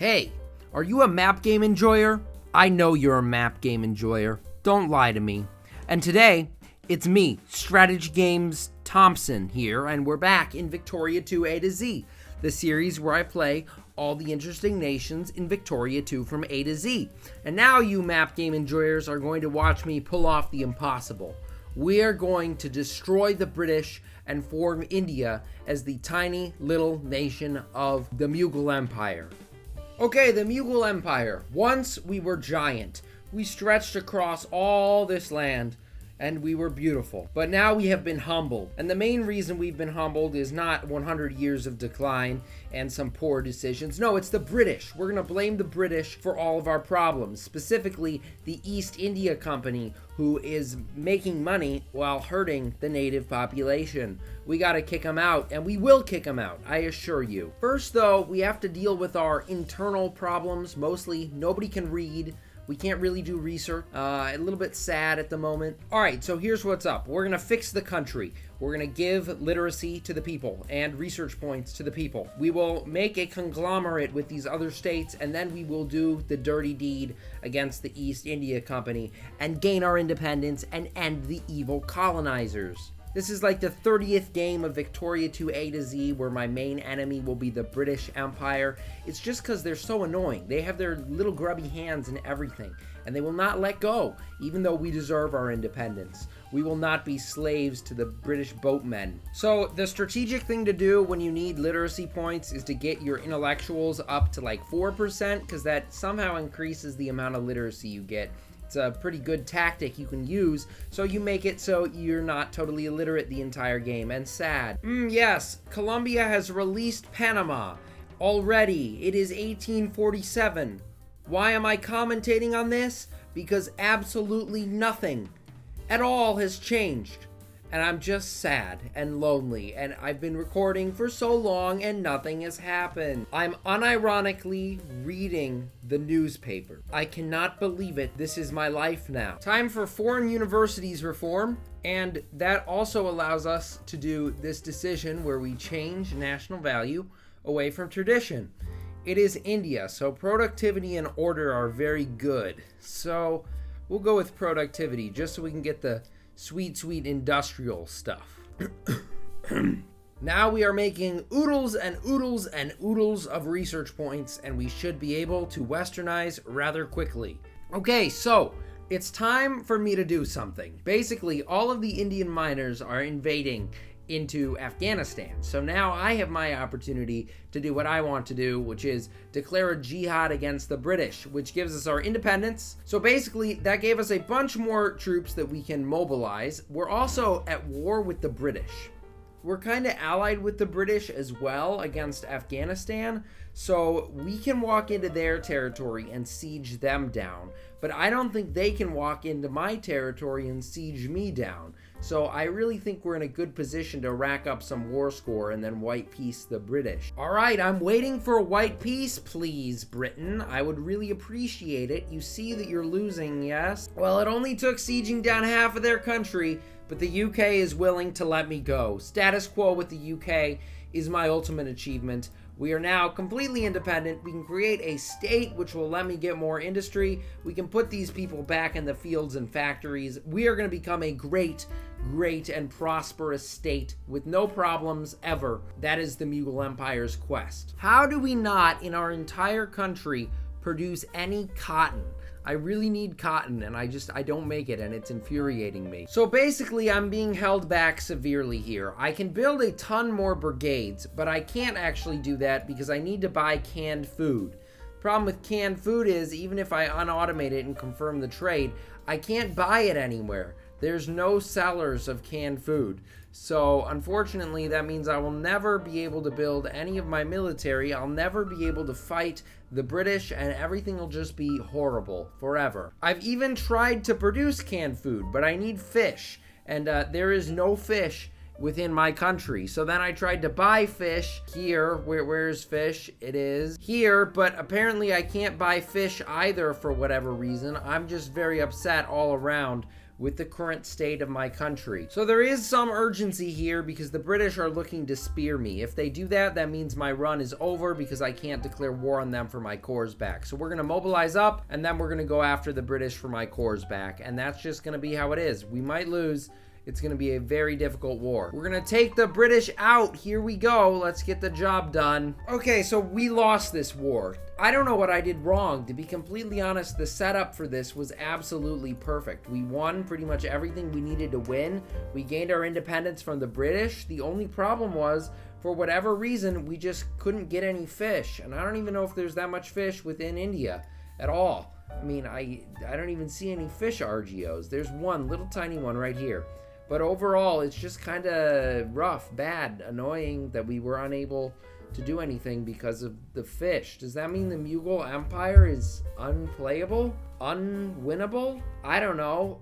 Hey, are you a map game enjoyer? I know you're a map game enjoyer. Don't lie to me. And today, it's me, Strategy Games Thompson here, and we're back in Victoria 2 A to Z, the series where I play all the interesting nations in Victoria 2 from A to Z. And now you map game enjoyers are going to watch me pull off the impossible. We are going to destroy the British and form India as the tiny little nation of the Mughal Empire. Okay, the Mughal Empire. Once we were giant. We stretched across all this land, and we were beautiful. But now we have been humbled. And the main reason we've been humbled is not 100 years of decline and some poor decisions. No, it's the British. We're going to blame the British for all of our problems. Specifically, the East India Company, who is making money while hurting the native population. We got to kick them out, and we will kick them out, I assure you. First, though, we have to deal with our internal problems. Mostly, nobody can read. We can't really do research. A little bit sad at the moment. All right, so here's what's up. We're going to fix the country. We're going to give literacy to the people and research points to the people. We will make a conglomerate with these other states, and then we will do the dirty deed against the East India Company and gain our independence and end the evil colonizers. This is like the 30th game of Victoria 2 A to Z where my main enemy will be the British Empire. It's just because they're so annoying. They have their little grubby hands in everything, and they will not let go, even though we deserve our independence. We will not be slaves to the British boatmen. So the strategic thing to do when you need literacy points is to get your intellectuals up to like 4%, because that somehow increases the amount of literacy you get. It's a pretty good tactic you can use, so you make it so you're not totally illiterate the entire game. And sad. Yes, Colombia has released Panama already. It is 1847. Why am I commentating on this? Because absolutely nothing at all has changed. And I'm just sad and lonely, and I've been recording for so long and nothing has happened. I'm unironically reading the newspaper. I cannot believe it. This is my life now. Time for foreign universities reform, and that also allows us to do this decision where we change national value away from tradition. It is India, so productivity and order are very good. So we'll go with productivity just so we can get the sweet industrial stuff. Now we are making oodles and oodles and oodles of research points, and we should be able to westernize rather quickly. Okay, so it's time for me to do something. Basically, all of the Indian miners are invading into Afghanistan. So now I have my opportunity to do what I want to do, which is declare a jihad against the British, which gives us our independence. So basically, that gave us a bunch more troops that we can mobilize. We're also at war with the British. We're kind of allied with the British as well against Afghanistan, so we can walk into their territory and siege them down. But I don't think they can walk into my territory and siege me down. So I really think we're in a good position to rack up some war score and then white peace the British. All right, I'm waiting for a white peace, please, Britain. I would really appreciate it. You see that you're losing, yes? Well, it only took sieging down half of their country, but the UK is willing to let me go. Status quo with the UK is my ultimate achievement. We are now completely independent. We can create a state which will let me get more industry. We can put these people back in the fields and factories. We are going to become a great and prosperous state with no problems ever. That is the Mughal Empire's quest. How do we not, in our entire country, produce any cotton? I really need cotton, and I don't make it, and it's infuriating me. So basically, I'm being held back severely here. I can build a ton more brigades, but I can't actually do that because I need to buy canned food. Problem with canned food is, even if I unautomate it and confirm the trade, I can't buy it anywhere. There's no sellers of canned food. So unfortunately, that means I will never be able to build any of my military. I'll never be able to fight the British, and everything will just be horrible forever. I've even tried to produce canned food, but I need fish, and there is no fish within my country. So then I tried to buy fish here. Where's fish? It is here, but apparently I can't buy fish either for whatever reason. I'm just very upset all around with the current state of my country. So there is some urgency here because the British are looking to spear me. If they do that, that means my run is over because I can't declare war on them for my cores back. So we're going to mobilize up, and then we're going to go after the British for my cores back. And that's just going to be how it is. We might lose. It's going to be a very difficult war. We're going to take the British out. Here we go. Let's get the job done. Okay, so we lost this war. I don't know what I did wrong. To be completely honest, the setup for this was absolutely perfect. We won pretty much everything we needed to win. We gained our independence from the British. The only problem was, for whatever reason, we just couldn't get any fish. And I don't even know if there's that much fish within India at all. I mean, I don't even see any fish RGOs. There's one little tiny one right here. But overall, it's just kind of rough, bad, annoying that we were unable to do anything because of the fish. Does that mean the Mughal Empire is unplayable? Unwinnable? I don't know.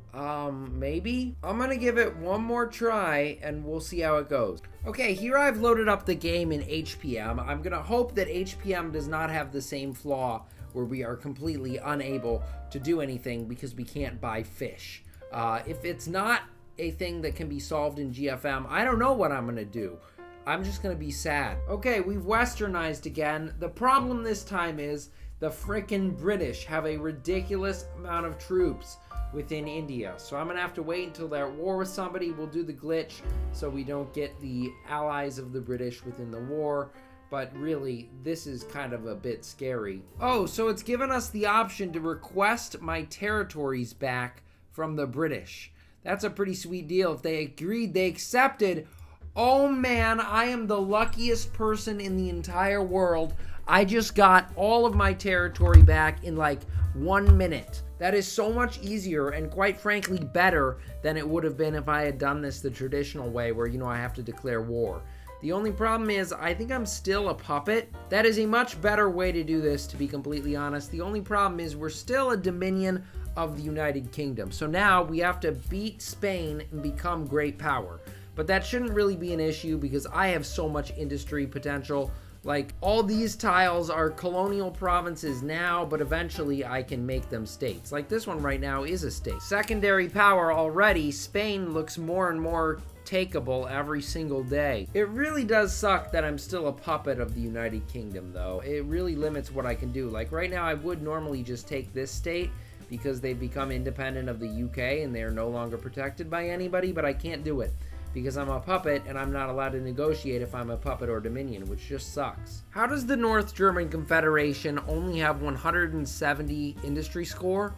Maybe? I'm gonna give it one more try and we'll see how it goes. Okay, here I've loaded up the game in HPM. I'm gonna hope that HPM does not have the same flaw where we are completely unable to do anything because we can't buy fish. If it's not a thing that can be solved in GFM, I don't know what I'm gonna do. I'm just gonna be sad. Okay, we've westernized again. The problem this time is the frickin' British have a ridiculous amount of troops within India. So I'm gonna have to wait until they're at war with somebody. We'll do the glitch so we don't get the allies of the British within the war. But really, this is kind of a bit scary. Oh, so it's given us the option to request my territories back from the British. That's a pretty sweet deal. If they agreed, they accepted. Oh man, I am the luckiest person in the entire world. I just got all of my territory back in like 1 minute. That is so much easier and quite frankly better than it would have been if I had done this the traditional way where, I have to declare war. The only problem is I think I'm still a puppet. That is a much better way to do this, to be completely honest. The only problem is we're still a dominion of the United Kingdom. So now we have to beat Spain and become great power. But that shouldn't really be an issue because I have so much industry potential. Like, all these tiles are colonial provinces now, but eventually I can make them states. Like this one right now is a state. Secondary power already. Spain looks more and more takeable every single day. It really does suck that I'm still a puppet of the United Kingdom, though. It really limits what I can do. Like right now, I would normally just take this state because they've become independent of the UK and they're no longer protected by anybody, but I can't do it because I'm a puppet and I'm not allowed to negotiate if I'm a puppet or dominion, which just sucks. How does the North German Confederation only have 170 industry score?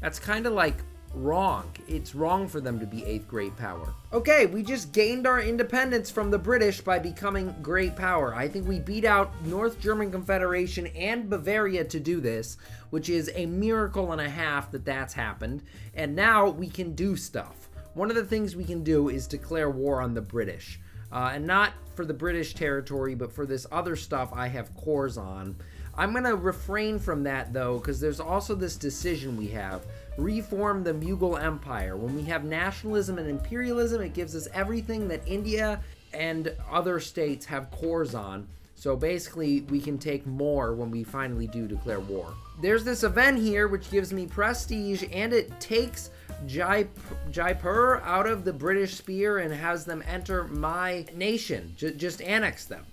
That's kind of like wrong. It's wrong for them to be 8th great power. Okay, we just gained our independence from the British by becoming great power. I think we beat out North German Confederation and Bavaria to do this, which is a miracle and a half that that's happened. And now we can do stuff. One of the things we can do is declare war on the British. And not for the British territory, but for this other stuff I have cores on. I'm going to refrain from that, though, because there's also this decision we have. Reform the Mughal Empire. When we have nationalism and imperialism, it gives us everything that India and other states have cores on. So basically, we can take more when we finally do declare war. There's this event here which gives me prestige, and it takes Jaipur out of the British spear and has them enter my nation. Just annex them.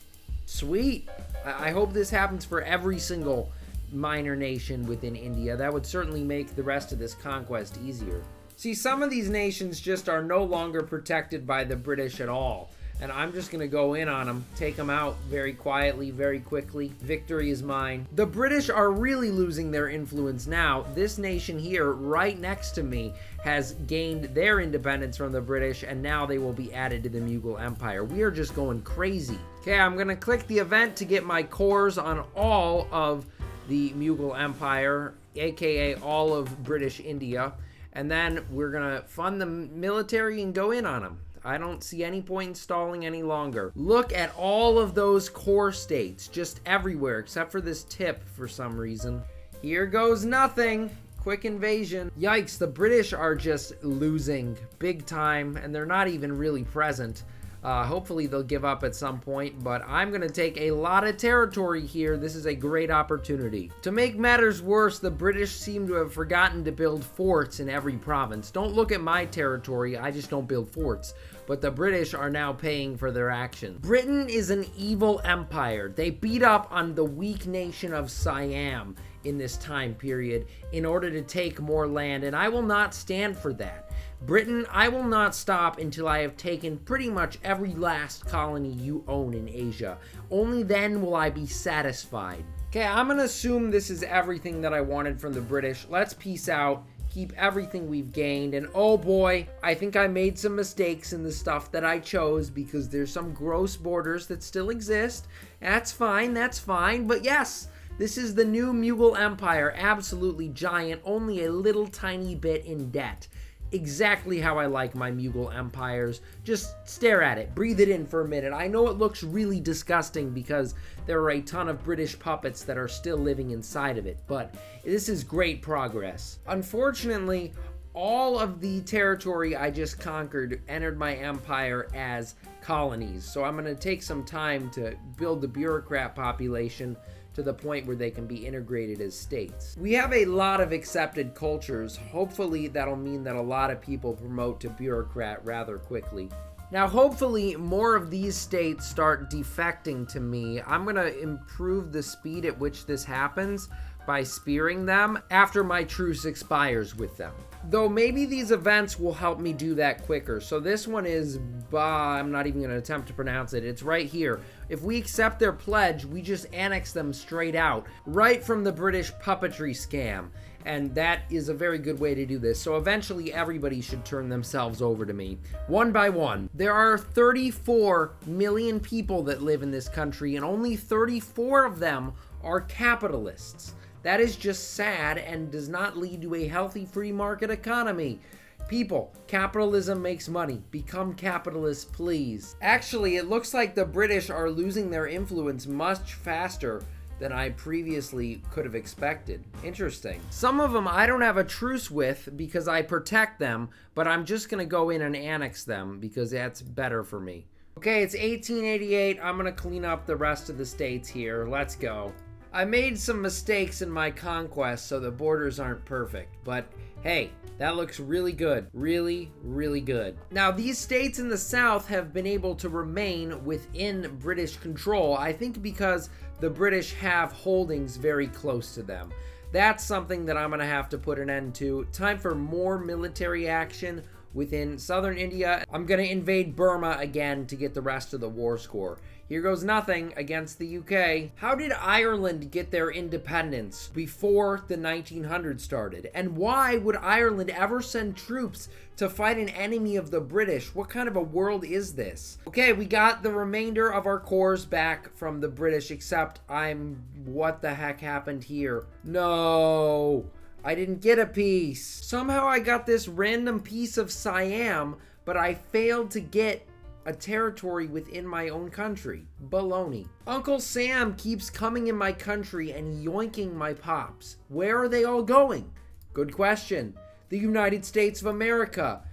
Sweet. I hope this happens for every single minor nation within India. That would certainly make the rest of this conquest easier. See, some of these nations just are no longer protected by the British at all. And I'm just going to go in on them, take them out very quietly, very quickly. Victory is mine. The British are really losing their influence now. This nation here, right next to me, has gained their independence from the British, and now they will be added to the Mughal Empire. We are just going crazy. Okay, I'm going to click the event to get my cores on all of the Mughal Empire, aka all of British India. And then we're going to fund the military and go in on them. I don't see any point in stalling any longer. Look at all of those core states, just everywhere, except for this tip for some reason. Here goes nothing. Quick invasion. Yikes, the British are just losing big time, and they're not even really present. Hopefully they'll give up at some point, but I'm going to take a lot of territory here. This is a great opportunity. To make matters worse, the British seem to have forgotten to build forts in every province. Don't look at my territory, I just don't build forts. But the British are now paying for their actions. Britain is an evil empire. They beat up on the weak nation of Siam in this time period in order to take more land, and I will not stand for that. Britain, I will not stop until I have taken pretty much every last colony you own in Asia. Only then will I be satisfied. Okay, I'm gonna assume this is everything that I wanted from the British. Let's peace out. Keep everything we've gained, and oh boy, I think I made some mistakes in the stuff that I chose because there's some gross borders that still exist. That's fine, but yes, this is the new Mughal Empire, absolutely giant, only a little tiny bit in debt. Exactly how I like my Mughal empires. Just stare at it, breathe it in for a minute. I know it looks really disgusting because there are a ton of British puppets that are still living inside of it, but this is great progress. Unfortunately, all of the territory I just conquered entered my empire as colonies, so I'm going to take some time to build the bureaucrat population to the point where they can be integrated as states. We have a lot of accepted cultures. Hopefully that'll mean that a lot of people promote to bureaucrat rather quickly. Now, hopefully more of these states start defecting to me. I'm gonna improve the speed at which this happens by spearing them after my truce expires with them. Though maybe these events will help me do that quicker. So this one is I'm not even gonna attempt to pronounce it. It's right here. If we accept their pledge, we just annex them straight out, right from the British puppetry scam. And that is a very good way to do this. So eventually everybody should turn themselves over to me, one by one. There are 34 million people that live in this country, and only 34 of them are capitalists. That is just sad and does not lead to a healthy free market economy. People, capitalism makes money. Become capitalists, please. Actually, it looks like the British are losing their influence much faster than I previously could have expected. Interesting. Some of them I don't have a truce with because I protect them, but I'm just gonna go in and annex them because that's better for me. Okay, it's 1888. I'm gonna clean up the rest of the states here. Let's go. I made some mistakes in my conquest, so the borders aren't perfect, but hey, that looks really good. Really, really good. Now, these states in the south have been able to remain within British control, I think because the British have holdings very close to them. That's something that I'm gonna have to put an end to. Time for more military action within southern India. I'm gonna invade Burma again to get the rest of the war score. Here goes nothing against the UK. How did Ireland get their independence before the 1900s started? And why would Ireland ever send troops to fight an enemy of the British? What kind of a world is this? Okay, we got the remainder of our cores back from the British, except what the heck happened here? No, I didn't get a piece. Somehow I got this random piece of Siam, but I failed to get a territory within my own country. Baloney. Uncle Sam keeps coming in my country and yoinking my pops. Where are they all going? Good question. The United States of America.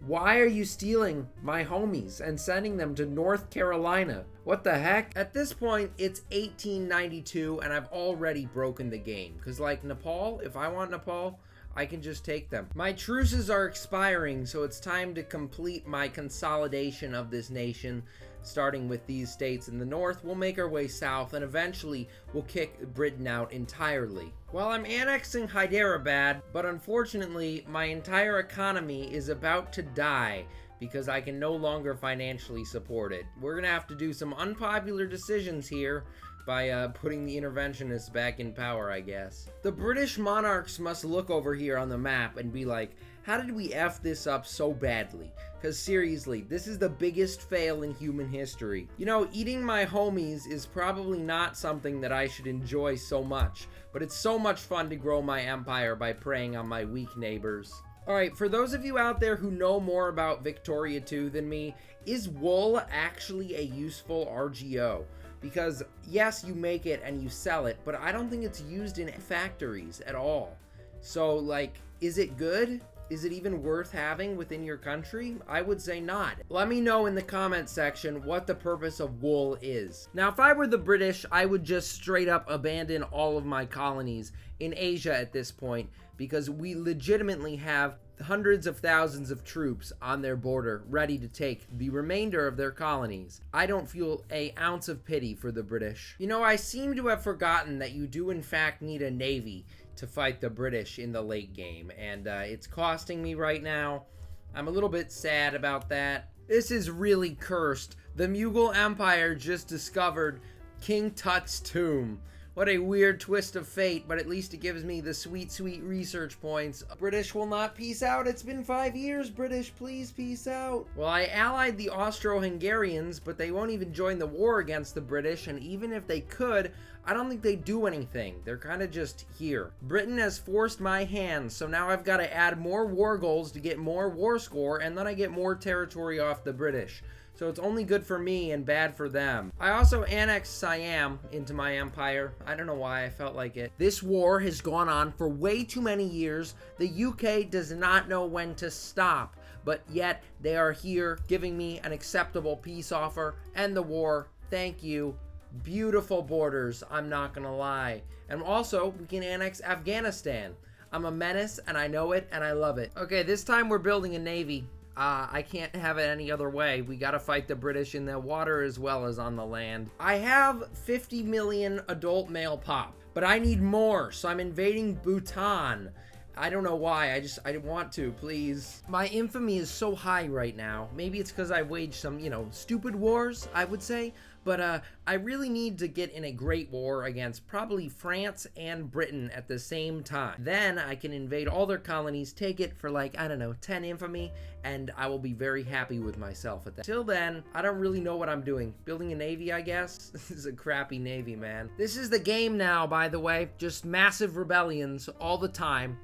Why are you stealing my homies and sending them to North Carolina? What the heck? At this point, it's 1892 and I've already broken the game. Because like Nepal, if I want Nepal, I can just take them. My truces are expiring, so it's time to complete my consolidation of this nation. Starting with these states in the north, we'll make our way south, and eventually we'll kick Britain out entirely. Well, I'm annexing Hyderabad, but unfortunately, my entire economy is about to die because I can no longer financially support it. We're gonna have to do some unpopular decisions here by putting the interventionists back in power, I guess. The British monarchs must look over here on the map and be like, how did we F this up so badly? Because seriously, this is the biggest fail in human history. You know, eating my homies is probably not something that I should enjoy so much, but it's so much fun to grow my empire by preying on my weak neighbors. Alright, for those of you out there who know more about Victoria II than me, is wool actually a useful RGO? Because yes, you make it and you sell it, but I don't think it's used in factories at all. So like, is it good? is it even worth having within your country? I would say not. Let me know in the comment section what the purpose of wool is. Now, if I were the British, I would just straight up abandon all of my colonies in Asia at this point, because we legitimately have hundreds of thousands of troops on their border ready to take the remainder of their colonies. I don't feel an ounce of pity for the British. You know, I seem to have forgotten that you do in fact need a navy to fight the British in the late game, and it's costing me right now. I'm a little bit sad about that. This is really cursed. The Mughal Empire just discovered King Tut's tomb. What a weird twist of fate, but at least it gives me the sweet, sweet research points. British will not peace out. It's been 5 years, British. Please peace out. Well, I allied the Austro-Hungarians, but they won't even join the war against the British, and even if they could, I don't think they do anything. They're kind of just here. Britain has forced my hand, so now I've got to add more war goals to get more war score, and then I get more territory off the British. So it's only good for me and bad for them. I also annexed Siam into my empire. I don't know why, I felt like it. This war has gone on for way too many years. The UK does not know when to stop, but yet they are here giving me an acceptable peace offer. End the war. Thank you. Beautiful borders, I'm not gonna lie. And also, we can annex Afghanistan. I'm a menace, and I know it, and I love it. Okay, this time we're building a navy. I can't have it any other way. We gotta fight the British in the water as well as on the land. I have 50 million adult male pop, but I need more, so I'm invading Bhutan. I don't know why, I want to, please. My infamy is so high right now. Maybe it's because I waged some, stupid wars, I would say. But I really need to get in a great war against probably France and Britain at the same time. Then I can invade all their colonies, take it for 10 infamy, and I will be very happy with myself at that. Till then, I don't really know what I'm doing. Building a navy, I guess? This is a crappy navy, man. This is the game now, by the way. Just massive rebellions all the time.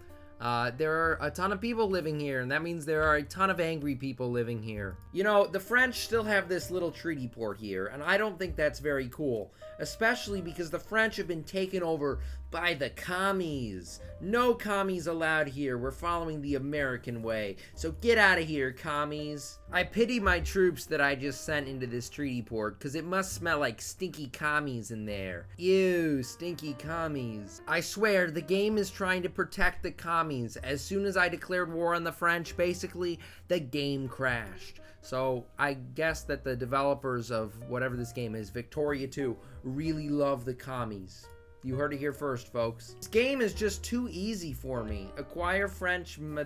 There are a ton of people living here, and that means there are a ton of angry people living here. The French still have this little treaty port here, and I don't think that's very cool, especially because the French have been taken over by the commies. No commies allowed here. We're following the American way, so get out of here, commies. I pity my troops that I just sent into this treaty port, because it must smell like stinky commies in there. Ew, stinky commies. I swear, the game is trying to protect the commies. As soon as I declared war on the French, basically, the game crashed. So I guess that the developers of whatever this game is, Victoria 2, really love the commies. You heard it here first, folks. This game is just too easy for me. Acquire French I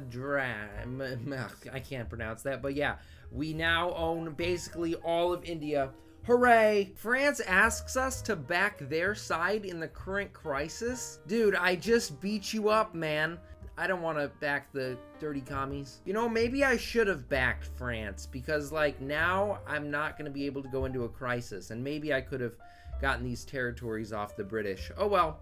can't pronounce that, but yeah. We now own basically all of India. Hooray! France asks us to back their side in the current crisis? Dude, I just beat you up, man. I don't want to back the dirty commies. Maybe I should have backed France, because now I'm not going to be able to go into a crisis, and maybe I could have gotten these territories off the British. Oh well,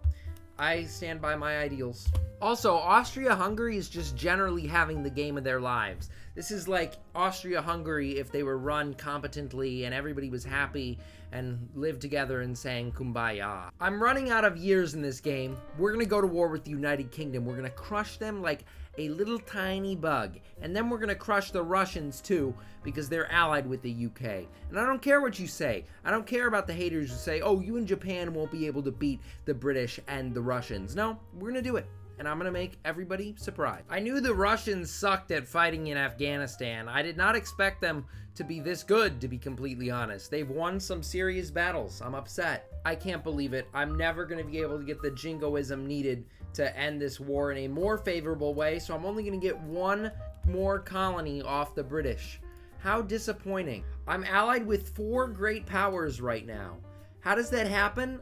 I stand by my ideals. Also, Austria-Hungary is just generally having the game of their lives. This is like Austria-Hungary if they were run competently and everybody was happy and lived together and sang Kumbaya. I'm running out of years in this game. We're gonna go to war with the United Kingdom. We're gonna crush them like a little tiny bug. And then we're gonna crush the Russians too, because they're allied with the UK. And I don't care what you say. I don't care about the haters who say, oh, you and Japan won't be able to beat the British and the Russians. No, we're gonna do it. And I'm gonna make everybody surprised. I knew the Russians sucked at fighting in Afghanistan. I did not expect them to be this good, to be completely honest. They've won some serious battles. I'm upset. I can't believe it. I'm never gonna be able to get the jingoism needed to end this war in a more favorable way, so I'm only gonna get one more colony off the British. How disappointing. I'm allied with 4 great powers right now. How does that happen?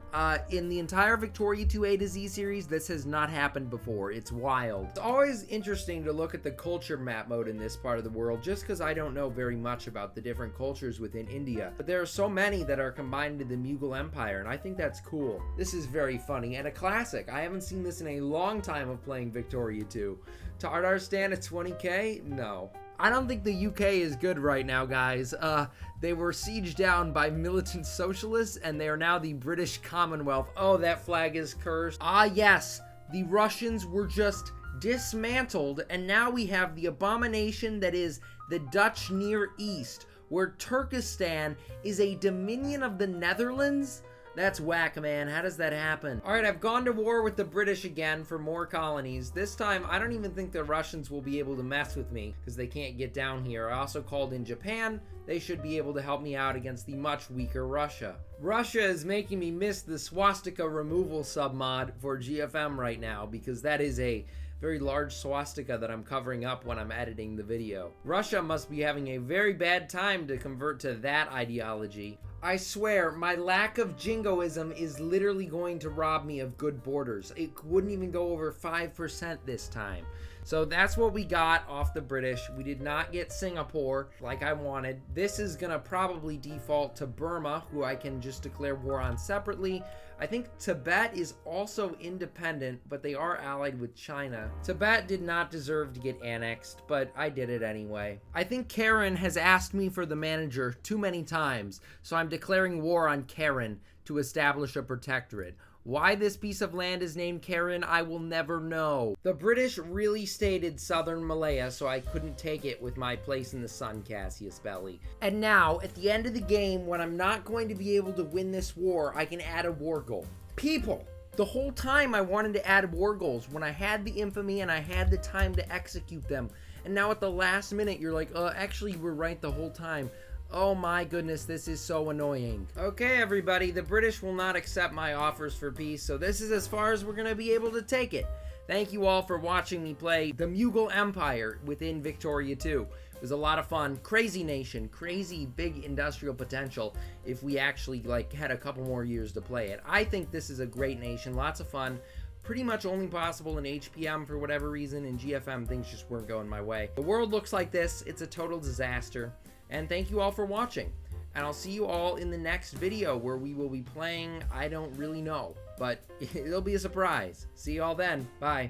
In the entire Victoria 2 A to Z series, this has not happened before. It's wild. It's always interesting to look at the culture map mode in this part of the world, just because I don't know very much about the different cultures within India. But there are so many that are combined into the Mughal Empire, and I think that's cool. This is very funny, and a classic. I haven't seen this in a long time of playing Victoria 2. Tatarstan at 20k? No. I don't think the UK is good right now, guys. They were sieged down by militant socialists, and they are now the British Commonwealth. Oh, that flag is cursed. Ah, yes. The Russians were just dismantled, and now we have the abomination that is the Dutch Near East, where Turkestan is a dominion of the Netherlands? That's whack, man. How does that happen? All right, I've gone to war with the British again for more colonies. This time, I don't even think the Russians will be able to mess with me because they can't get down here. I also called in Japan. They should be able to help me out against the much weaker Russia. Russia is making me miss the swastika removal submod for GFM right now because that is a very large swastika that I'm covering up when I'm editing the video. Russia must be having a very bad time to convert to that ideology. I swear, my lack of jingoism is literally going to rob me of good borders. It wouldn't even go over 5% this time. So that's what we got off the British. We did not get Singapore like I wanted. This is gonna probably default to Burma, who I can just declare war on separately. I think Tibet is also independent, but they are allied with China. Tibet did not deserve to get annexed, but I did it anyway. I think Karen has asked me for the manager too many times, so I'm declaring war on Karen to establish a protectorate. Why this piece of land is named Karen, I will never know. The British really stated Southern Malaya, so I couldn't take it with my place in the sun, Cassius Belli. And now, at the end of the game, when I'm not going to be able to win this war, I can add a war goal. People! The whole time I wanted to add war goals when I had the infamy and I had the time to execute them. And now at the last minute, you're like, actually, you were right the whole time. Oh my goodness, this is so annoying. Okay, everybody, the British will not accept my offers for peace, so this is as far as we're gonna be able to take it. Thank you all for watching me play the Mughal Empire within Victoria 2. It was a lot of fun. Crazy nation, crazy big industrial potential if we actually had a couple more years to play it. I think this is a great nation, lots of fun. Pretty much only possible in HPM for whatever reason. In GFM, things just weren't going my way. The world looks like this. It's a total disaster. And thank you all for watching. And I'll see you all in the next video where we will be playing, I don't really know, but it'll be a surprise. See you all then. Bye.